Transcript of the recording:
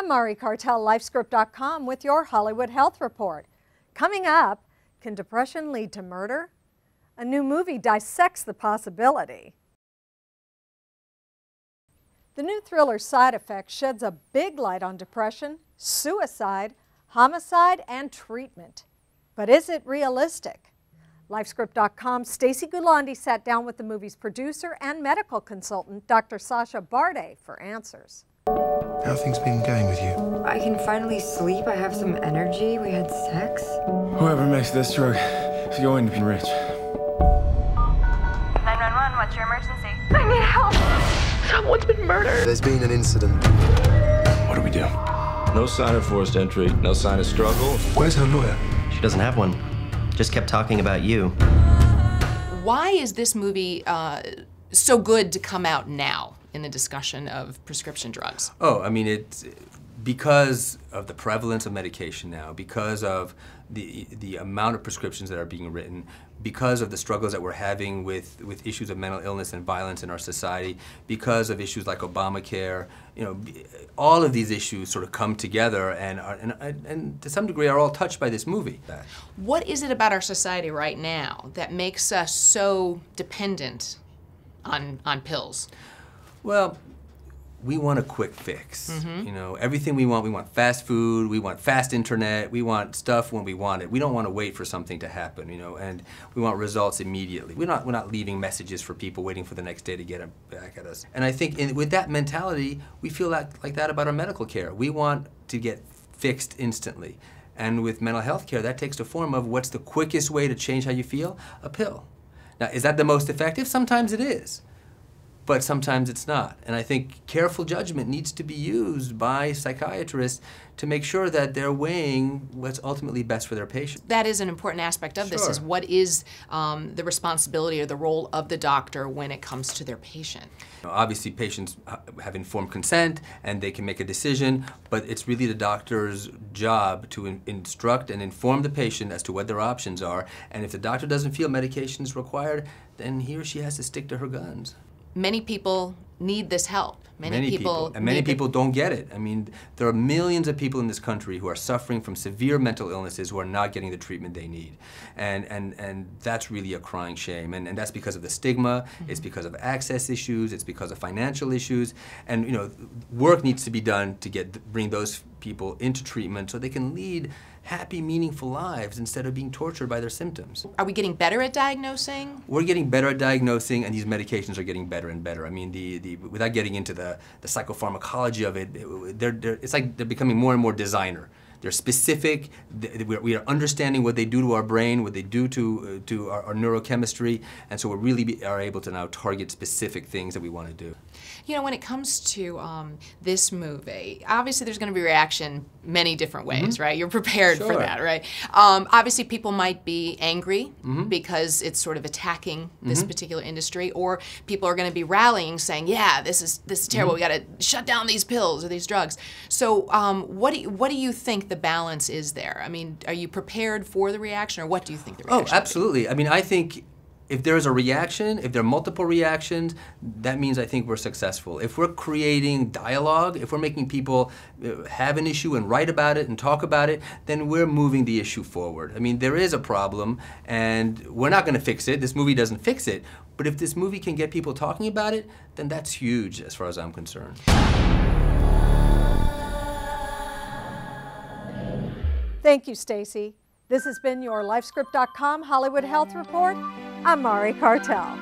I'm Mari Cartel, LifeScript.com with your Hollywood Health Report. Coming up, can depression lead to murder? A new movie dissects the possibility. The new thriller Side Effects sheds a big light on depression, suicide, homicide, and treatment. But is it realistic? LifeScript.com's Stacey Gualandi sat down with the movie's producer and medical consultant, Dr. Sasha Barde, for answers. How have things been going with you? I can finally sleep. I have some energy. We had sex. Whoever makes this drug is going to be rich. 911, what's your emergency? I need help. Someone's been murdered. There's been an incident. What do we do? No sign of forced entry, no sign of struggle. Where's her lawyer? She doesn't have one. Just kept talking about you. Why is this movie so good to come out now in the discussion of prescription drugs? Oh, I mean, it's because of the prevalence of medication now, because of the amount of prescriptions that are being written, because of the struggles that we're having with issues of mental illness and violence in our society, because of issues like Obamacare, you know, all of these issues sort of come together and to some degree are all touched by this movie. What is it about our society right now that makes us so dependent on pills? Well, we want a quick fix. You know, everything we want fast food, we want fast internet, we want stuff when we want it. We don't want to wait for something to happen, you know, and we want results immediately. We're not leaving messages for people waiting for the next day to get them back at us. And I think with that mentality, we feel like that about our medical care. We want to get fixed instantly. And with mental health care, that takes the form of what's the quickest way to change how you feel? A pill. Now, is that the most effective? Sometimes it is. But sometimes it's not. And I think careful judgment needs to be used by psychiatrists to make sure that they're weighing what's ultimately best for their patient. That is an important aspect of this, is what is the responsibility or the role of the doctor when it comes to their patient? Obviously, patients have informed consent and they can make a decision, but it's really the doctor's job to instruct and inform the patient as to what their options are. And if the doctor doesn't feel medication is required, then he or she has to stick to her guns. Many people need this help. Many people don't get it. I mean, there are millions of people in this country who are suffering from severe mental illnesses who are not getting the treatment they need. And that's really a crying shame. And that's because of the stigma, it's because of access issues, it's because of financial issues. And you know, work needs to be done to bring those people into treatment so they can lead happy, meaningful lives instead of being tortured by their symptoms. Are we getting better at diagnosing? We're getting better at diagnosing, and these medications are getting better and better. I mean, without getting into the psychopharmacology of it, it's like they're becoming more and more designer. They're specific. We are understanding what they do to our brain, what they do to our neurochemistry, and so we really are able to now target specific things that we want to do. You know, when it comes to this movie, obviously there's going to be reaction many different ways, right? You're prepared for that, right? Obviously people might be angry because it's sort of attacking this particular industry, or people are going to be rallying saying, yeah, this is terrible, we got to shut down these pills or these drugs. So what do you think the balance is there? I mean, are you prepared for the reaction, or what do you think the reaction Oh, absolutely. I mean, I think if there is a reaction, if there are multiple reactions, that means I think we're successful. If we're creating dialogue, if we're making people have an issue and write about it and talk about it, then we're moving the issue forward. I mean, there is a problem, and we're not going to fix it. This movie doesn't fix it. But if this movie can get people talking about it, then that's huge as far as I'm concerned. Thank you, Stacey. This has been your LifeScript.com Hollywood Health Report. I'm Mari Cartel.